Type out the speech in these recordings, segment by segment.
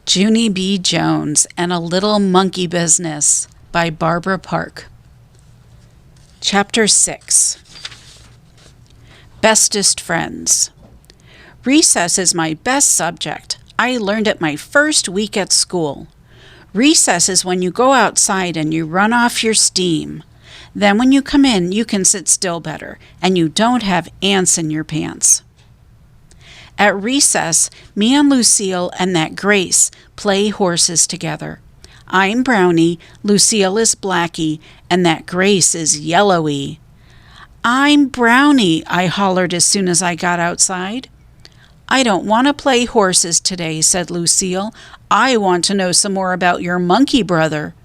Junie B. Jones and a Little Monkey Business by Barbara Park. Chapter 6. Bestest Friends. Recess is my best subject. I learned it my first week at school. Recess is when you go outside and you run off your steam. Then when you come in, you can sit still better, and you don't have ants in your pants. At recess, me and Lucille and that Grace play horses together. I'm Brownie, Lucille is Blackie, and that Grace is Yellowy. I'm Brownie, I hollered as soon as I got outside. I don't want to play horses today, said Lucille. I want to know some more about your monkey brother.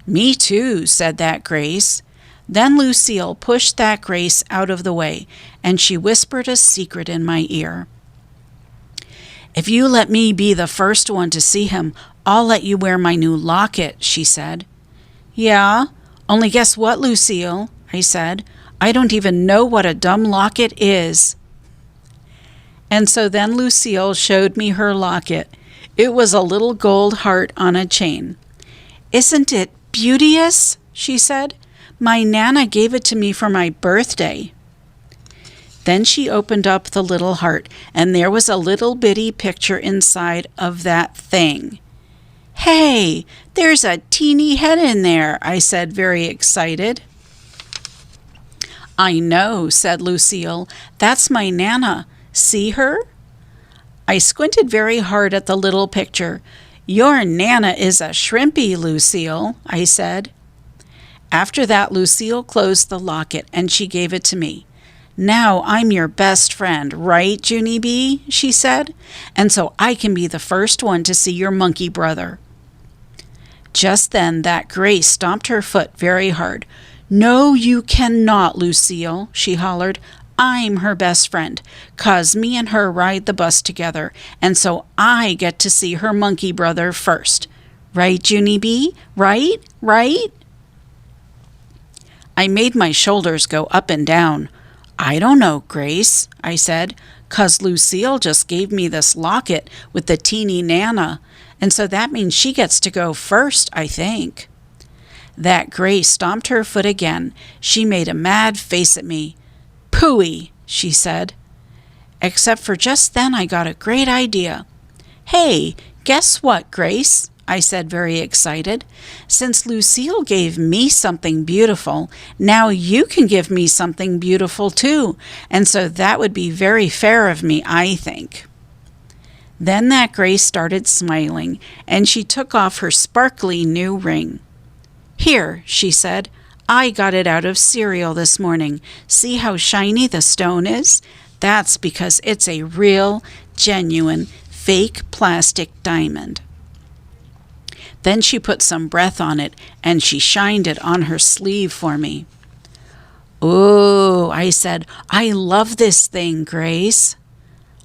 Me too, said that Grace. Then Lucille pushed that Grace out of the way, and she whispered a secret in my ear. If you let me be the first one to see him, I'll let you wear my new locket, she said. Yeah, only guess what, Lucille, I said. I don't even know what a dumb locket is. And so then Lucille showed me her locket. It was a little gold heart on a chain. Isn't it beauteous? She said. My Nana gave it to me for my birthday. Then she opened up the little heart, and there was a little bitty picture inside of that thing. Hey, there's a teeny head in there, I said, very excited. I know, said Lucille. That's my Nana. See her? I squinted very hard at the little picture. Your Nana is a shrimpy, Lucille, I said. After that, Lucille closed the locket, and she gave it to me. Now I'm your best friend, right, Junie B? She said, and so I can be the first one to see your monkey brother. Just then that Grace stomped her foot very hard. No, you cannot, Lucille, she hollered. I'm her best friend, 'cause me and her ride the bus together, and so I get to see her monkey brother first. Right, Junie B? Right? Right? I made my shoulders go up and down. I don't know, Grace, I said, 'cause Lucille just gave me this locket with the teeny Nana, and so that means she gets to go first, I think. That Grace stomped her foot again. She made a mad face at me. Pooey, she said. Except for just then I got a great idea. Hey, guess what, Grace? I said, very excited. Since Lucille gave me something beautiful, now you can give me something beautiful too, and so that would be very fair of me, I think. Then that Grace started smiling, and she took off her sparkly new ring. Here, she said, I got it out of cereal this morning. See how shiny the stone is? That's because it's a real, genuine, fake plastic diamond. Then she put some breath on it, and she shined it on her sleeve for me. Ooh, I said, I love this thing, Grace.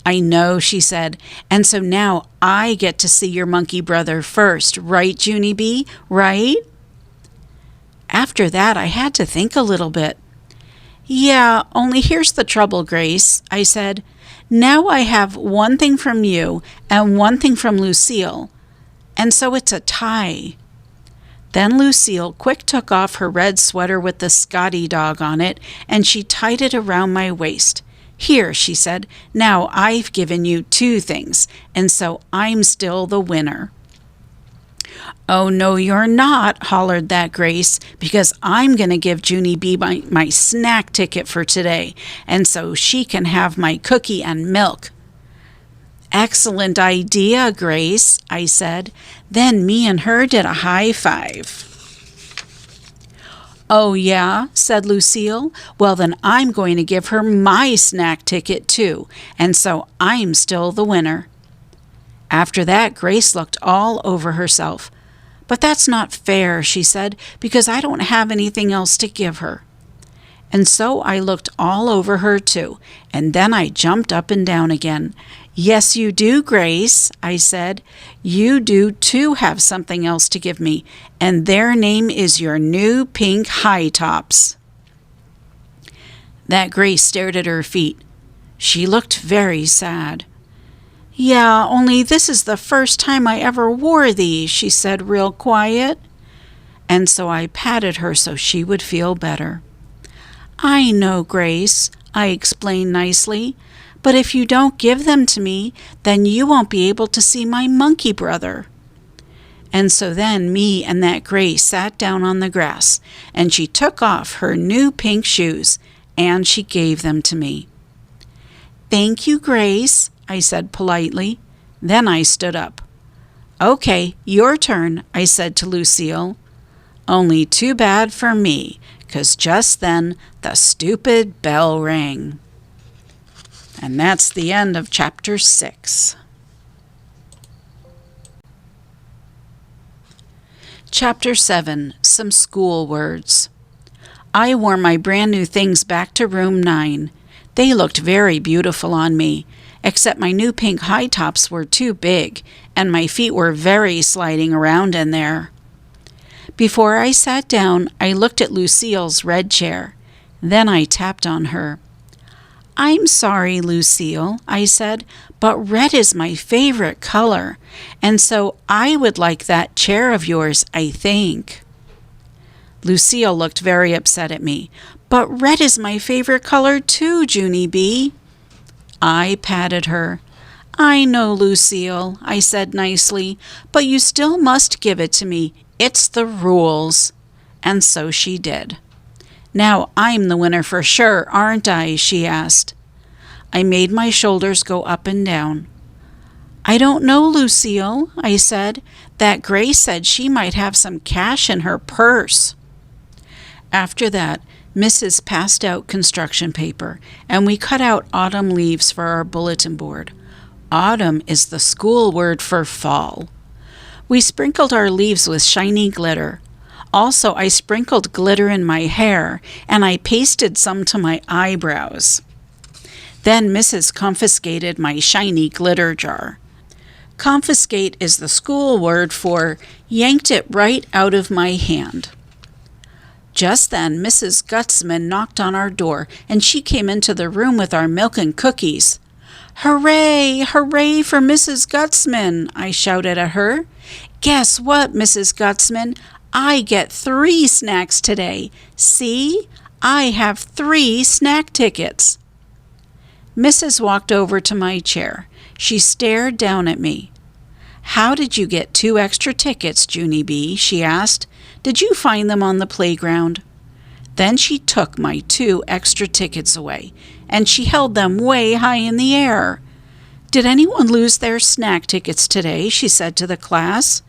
I know, she said, and so now I get to see your monkey brother first, right, Junie B? Right? After that, I had to think a little bit. Yeah, only here's the trouble, Grace, I said. Now I have one thing from you and one thing from Lucille. And so it's a tie. Then Lucille quick took off her red sweater with the Scotty dog on it, and she tied it around my waist. Here, she said, now I've given you two things, and so I'm still the winner. Oh, no, you're not, hollered that Grace, because I'm going to give Junie B my snack ticket for today, and so she can have my cookie and milk. Excellent idea, Grace, I said. Then me and her did a high five. Oh, yeah, said Lucille. Well, then I'm going to give her my snack ticket, too, and so I'm still the winner. After that, Grace looked all over herself. But that's not fair, she said, because I don't have anything else to give her. And so I looked all over her, too, and then I jumped up and down again. Yes, you do, Grace, I said. You do, too, have something else to give me, and their name is your new pink high tops. That Grace stared at her feet. She looked very sad. Yeah, only this is the first time I ever wore these, she said real quiet. And so I patted her so she would feel better. I know, Grace, I explained nicely, but if you don't give them to me, then you won't be able to see my monkey brother. And so then me and that Grace sat down on the grass, and she took off her new pink shoes, and she gave them to me. Thank you, Grace, I said politely. Then I stood up. Okay, your turn, I said to Lucille. Only too bad for me, 'cause just then the stupid bell rang. And that's the end of Chapter 6. Chapter 7, Some School Words. I wore my brand new things back to room 9. They looked very beautiful on me, except my new pink high tops were too big, and my feet were very sliding around in there. Before I sat down, I looked at Lucille's red chair. Then I tapped on her. I'm sorry, Lucille, I said, but red is my favorite color, and so I would like that chair of yours, I think. Lucille looked very upset at me. But red is my favorite color too, Junie B. I patted her. I know, Lucille, I said nicely, but you still must give it to me. It's the rules. And so she did. Now I'm the winner for sure, aren't I? She asked. I made my shoulders go up and down. I don't know, Lucille, I said. That Grace said she might have some cash in her purse. After that, Mrs. passed out construction paper, and we cut out autumn leaves for our bulletin board. Autumn is the school word for fall. We sprinkled our leaves with shiny glitter. Also, I sprinkled glitter in my hair, and I pasted some to my eyebrows. Then Mrs. confiscated my shiny glitter jar. Confiscate is the school word for yanked it right out of my hand. Just then, Mrs. Gutzman knocked on our door, and she came into the room with our milk and cookies. Hooray! Hooray for Mrs. Gutzman! I shouted at her. Guess what, Mrs. Gutzman? I get 3 snacks today. See? I have 3 snack tickets. Mrs. walked over to my chair. She stared down at me. How did you get 2 extra tickets, Junie B? She asked. Did you find them on the playground? Then she took my 2 extra tickets away, and she held them way high in the air. Did anyone lose their snack tickets today? She said to the class.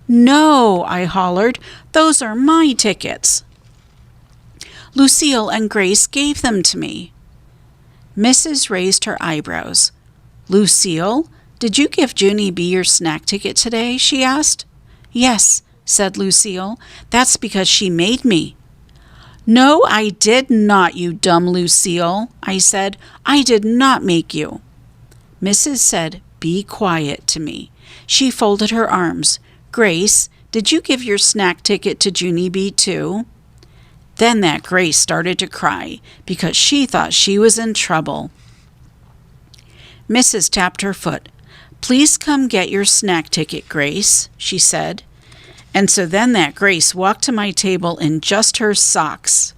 No, I hollered. Those are my tickets. Lucille and Grace gave them to me. Mrs. raised her eyebrows. Lucille, did you give Junie B your snack ticket today? She asked. Yes, said Lucille. That's because she made me. No, I did not, you dumb Lucille, I said. I did not make you. Mrs. said, be quiet to me. She folded her arms. Grace, did you give your snack ticket to Junie B too? Then that Grace started to cry because she thought she was in trouble. Mrs. tapped her foot. Please come get your snack ticket, Grace, she said. And so then that Grace walked to my table in just her socks.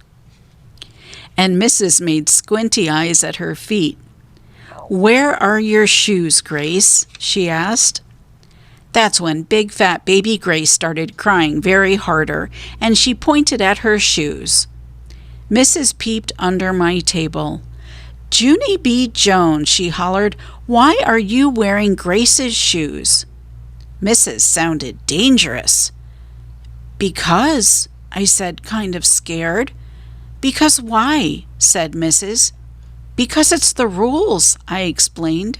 And Mrs. made squinty eyes at her feet. Where are your shoes, Grace? She asked. That's when big fat baby Grace started crying very harder, and she pointed at her shoes. Mrs. peeped under my table. Junie B. Jones, she hollered, why are you wearing Grace's shoes? Mrs. sounded dangerous. Because, I said, kind of scared. Because why? Said Mrs. Because it's the rules, I explained.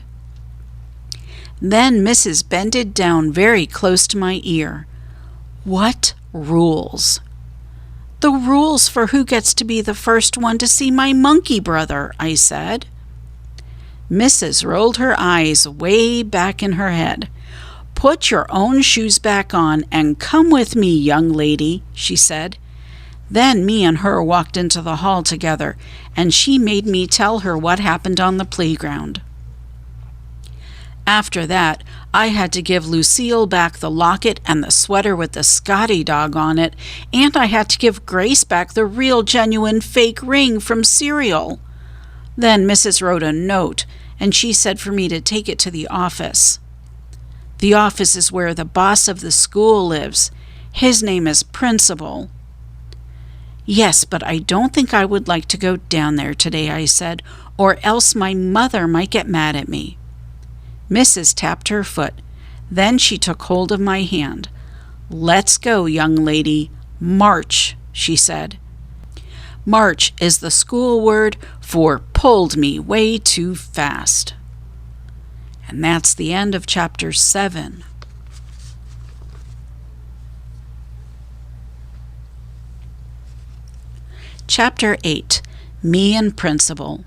Then Mrs. bended down very close to my ear. What rules? The rules for who gets to be the first one to see my monkey brother, I said. Mrs. rolled her eyes way back in her head. Put your own shoes back on and come with me, young lady, she said. Then me and her walked into the hall together, and she made me tell her what happened on the playground. After that, I had to give Lucille back the locket and the sweater with the Scotty dog on it, and I had to give Grace back the real genuine fake ring from cereal. Then Mrs. wrote a note, and she said for me to take it to the office. The office is where the boss of the school lives. His name is Principal. Yes, but I don't think I would like to go down there today, I said, or else my mother might get mad at me. Mrs. tapped her foot. Then she took hold of my hand. Let's go, young lady. March, she said. March is the school word for pulled me way too fast. And that's the end of chapter 7. Chapter 8, Me and Principal.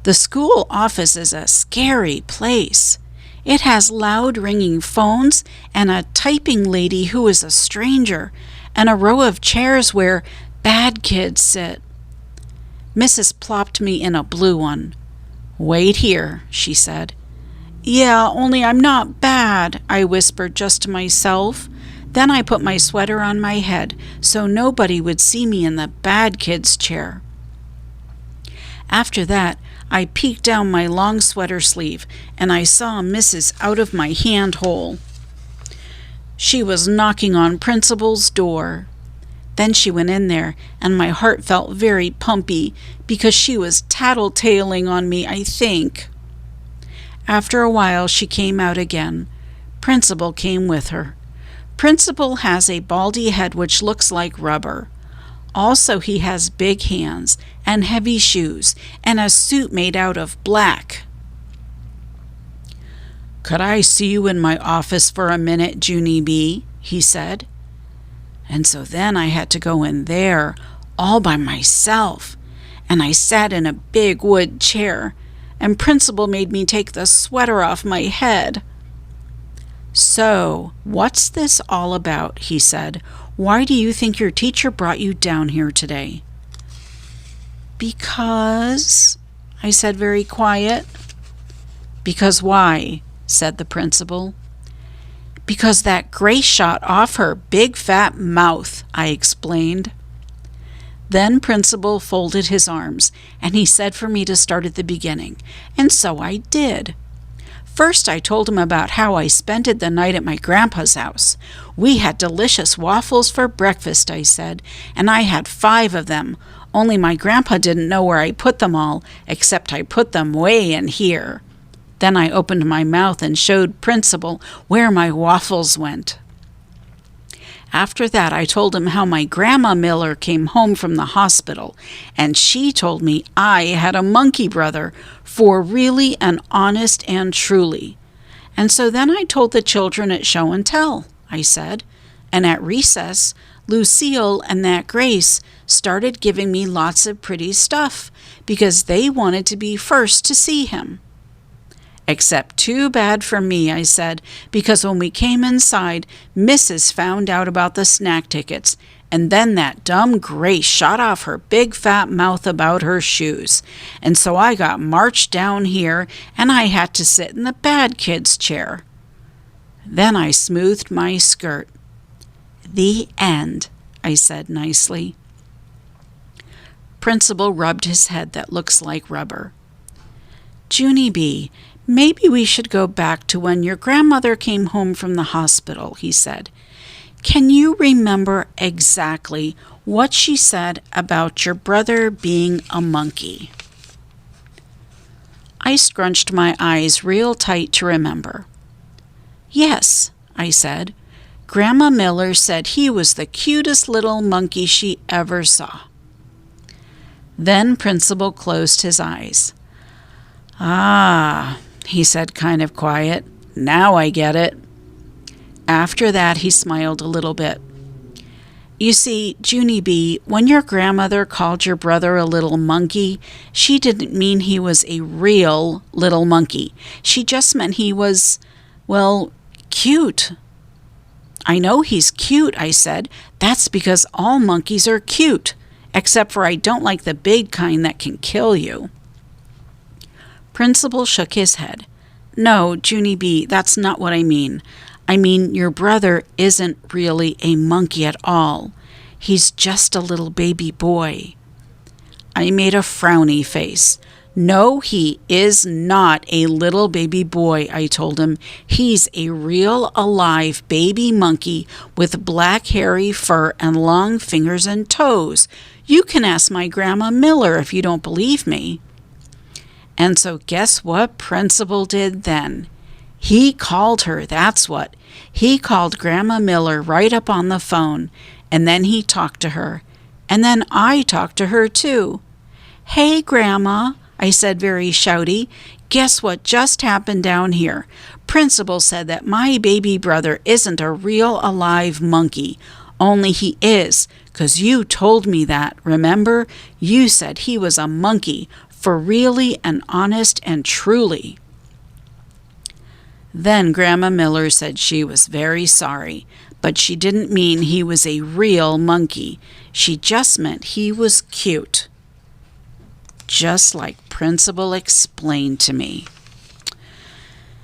The school office is a scary place. It has loud ringing phones and a typing lady who is a stranger, and a row of chairs where bad kids sit. Mrs. plopped me in a blue one. Wait here, she said. Yeah, only I'm not bad, I whispered just to myself. Then I put my sweater on my head so nobody would see me in the bad kid's chair. After that, I peeked down my long sweater sleeve and I saw Mrs. out of my hand hole. She was knocking on Principal's door. Then she went in there, and my heart felt very pumpy because she was tattletaling on me, I think. After a while, she came out again. Principal came with her. Principal has a baldy head which looks like rubber. Also, he has big hands and heavy shoes and a suit made out of black. Could I see you in my office for a minute, Junie B? He said. And so then I had to go in there all by myself, and I sat in a big wood chair, and Principal made me take the sweater off my head. So, what's this all about? He said. Why do you think your teacher brought you down here today? Because, I said very quiet. Because why? Said the principal. Because that Grace shot off her big fat mouth, I explained. Then Principal folded his arms, and he said for me to start at the beginning, and so I did. First, I told him about how I spent the night at my grandpa's house. We had delicious waffles for breakfast, I said, and I had 5 of them, only my grandpa didn't know where I put them all, except I put them way in here. Then I opened my mouth and showed Principal where my waffles went. After that, I told him how my Grandma Miller came home from the hospital, and she told me I had a monkey brother, for really and honest and truly. And so then I told the children at Show and Tell, I said, and at recess, Lucille and that Grace started giving me lots of pretty stuff, because they wanted to be first to see him. Except too bad for me, I said, because when we came inside, Mrs. found out about the snack tickets, and then that dumb Grace shot off her big fat mouth about her shoes. And so I got marched down here, and I had to sit in the bad kid's chair. Then I smoothed my skirt. The end, I said nicely. Principal rubbed his head that looks like rubber. Junie B., maybe we should go back to when your grandmother came home from the hospital, he said. Can you remember exactly what she said about your brother being a monkey? I scrunched my eyes real tight to remember. Yes, I said. Grandma Miller said he was the cutest little monkey she ever saw. Then Principal closed his eyes. Ah, he said kind of quiet. Now I get it. After that, he smiled a little bit. You see, Junie B., when your grandmother called your brother a little monkey, she didn't mean he was a real little monkey. She just meant he was, well, cute. I know he's cute, I said. That's because all monkeys are cute, except for I don't like the big kind that can kill you. Principal shook his head. No, Junie B., that's not what I mean. I mean, your brother isn't really a monkey at all. He's just a little baby boy. I made a frowny face. No, he is not a little baby boy, I told him. He's a real alive baby monkey with black hairy fur and long fingers and toes. You can ask my Grandma Miller if you don't believe me. And so guess what Principal did then? He called her, that's what. He called Grandma Miller right up on the phone, and then he talked to her. And then I talked to her too. Hey, Grandma, I said very shouty, guess what just happened down here? Principal said that my baby brother isn't a real alive monkey, only he is, 'cause you told me that, remember? You said he was a monkey, for really and honest and truly. Then Grandma Miller said she was very sorry, but she didn't mean he was a real monkey. She just meant he was cute, just like Principal explained to me.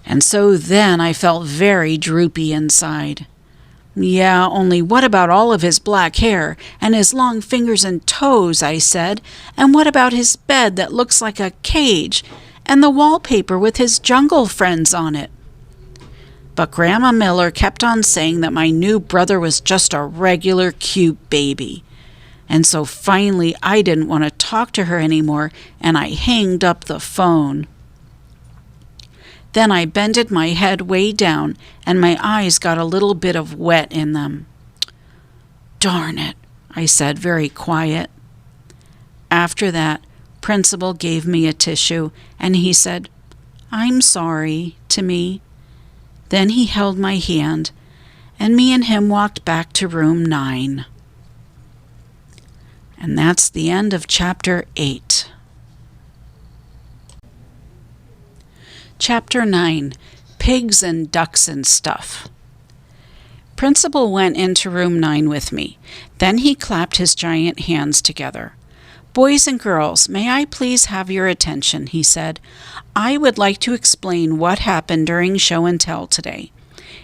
And so then I felt very droopy inside. Yeah, only what about all of his black hair and his long fingers and toes, I said, and what about his bed that looks like a cage and the wallpaper with his jungle friends on it? But Grandma Miller kept on saying that my new brother was just a regular cute baby. And so finally I didn't want to talk to her anymore, and I hanged up the phone. Then I bended my head way down, and my eyes got a little bit of wet in them. Darn it, I said very quiet. After that, Principal gave me a tissue, and he said, I'm sorry, to me. Then he held my hand, and me and him walked back to room 9. And that's the end of Chapter 8. Chapter 9, Pigs and Ducks and Stuff. Principal went into room 9 with me. Then he clapped his giant hands together. Boys and girls, may I please have your attention, he said. I would like to explain what happened during show and tell today.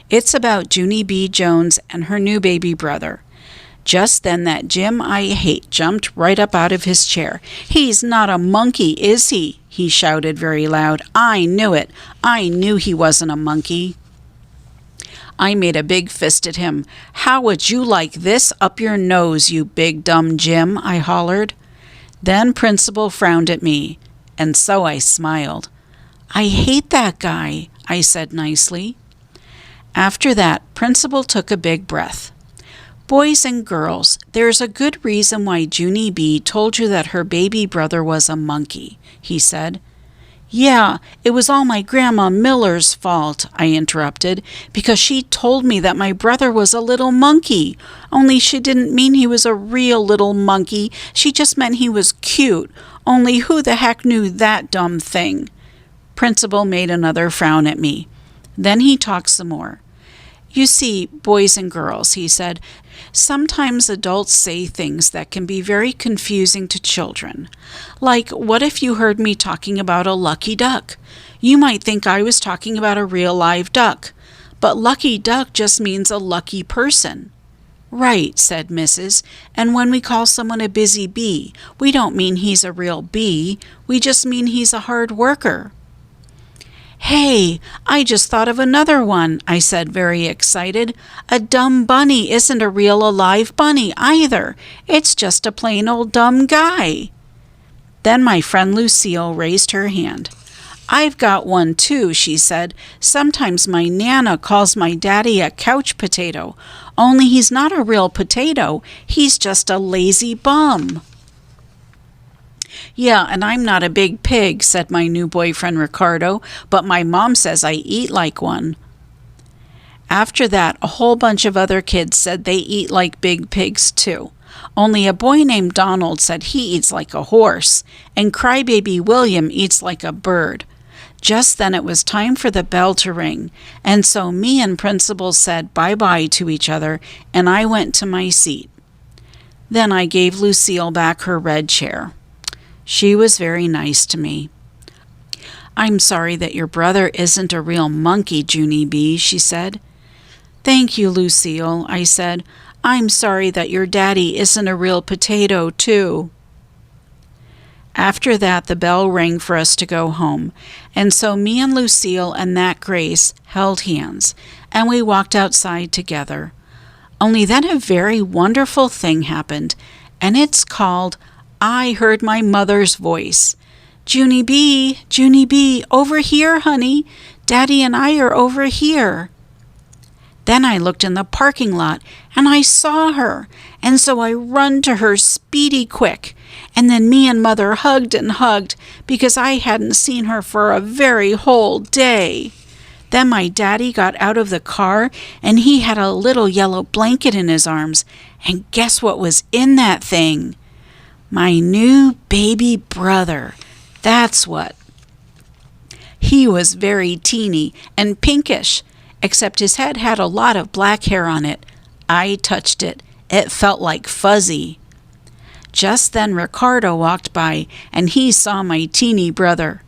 It's about Junie B. Jones and her new baby brother. Just then that Jim I hate jumped right up out of his chair. He's not a monkey, is he? He shouted very loud. I knew it. I knew he wasn't a monkey. I made a big fist at him. How would you like this up your nose, you big dumb Jim? I hollered. Then Principal frowned at me, and so I smiled. I hate that guy, I said nicely. After that, Principal took a big breath. Boys and girls, there's a good reason why Junie B. told you that her baby brother was a monkey, he said. Yeah, it was all my Grandma Miller's fault, I interrupted, because she told me that my brother was a little monkey. Only she didn't mean he was a real little monkey. She just meant he was cute. Only who the heck knew that dumb thing? Principal made another frown at me. Then he talked some more. You see, boys and girls, he said, sometimes adults say things that can be very confusing to children. Like, what if you heard me talking about a lucky duck? You might think I was talking about a real live duck, but lucky duck just means a lucky person. Right, said Mrs., and when we call someone a busy bee, we don't mean he's a real bee, we just mean he's a hard worker. Hey, I just thought of another one, I said very excited. A dumb bunny isn't a real alive bunny either. It's just a plain old dumb guy. Then my friend Lucille raised her hand. I've got one too, she said. Sometimes my Nana calls my daddy a couch potato. Only he's not a real potato. He's just a lazy bum. Yeah, and I'm not a big pig, said my new boyfriend Ricardo, but my mom says I eat like one. After that, a whole bunch of other kids said they eat like big pigs too. Only a boy named Donald said he eats like a horse, and crybaby William eats like a bird. Just then it was time for the bell to ring, and so me and Principal said bye-bye to each other, and I went to my seat. Then I gave Lucille back her red chair. She was very nice to me. "I'm sorry that your brother isn't a real monkey, Junie B," she said. "Thank you, Lucille," I said. "I'm sorry that your daddy isn't a real potato, too." After that, the bell rang for us to go home, and so me and Lucille and that Grace held hands, and we walked outside together. Only then a very wonderful thing happened, and it's called I Heard My Mother's Voice. Junie B, over here, honey. Daddy and I are over here." Then I looked in the parking lot, and I saw her, and so I run to her speedy quick. And then me and Mother hugged and hugged, because I hadn't seen her for a very whole day. Then my daddy got out of the car, and he had a little yellow blanket in his arms, and guess what was in that thing? My new baby brother. That's what. He was very teeny and pinkish, except his head had a lot of black hair on it. I touched it. It felt like fuzzy. Just then Ricardo walked by, and he saw my teeny brother.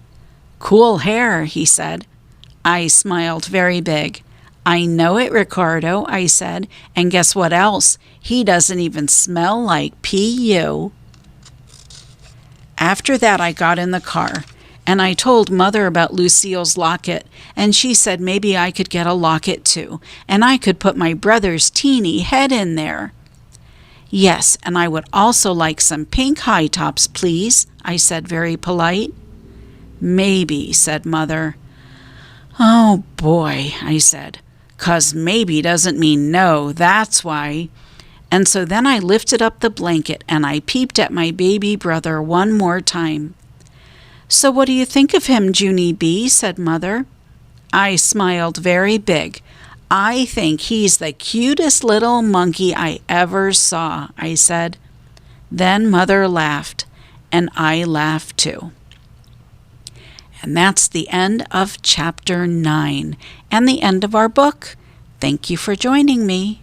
"Cool hair," he said. I smiled very big. "I know it, Ricardo," I said, "and guess what else? He doesn't even smell like P.U." After that, I got in the car, and I told Mother about Lucille's locket, and she said maybe I could get a locket too, and I could put my brother's teeny head in there. "Yes, and I would also like some pink high tops, please," I said, very polite. "Maybe," said Mother. "Oh boy," I said, "'cause maybe doesn't mean no, that's why." And so then I lifted up the blanket and I peeped at my baby brother one more time. "So what do you think of him, Junie B?" said Mother. I smiled very big. "I think he's the cutest little monkey I ever saw," I said. Then Mother laughed, and I laughed too. And that's the end of Chapter 9 and the end of our book. Thank you for joining me.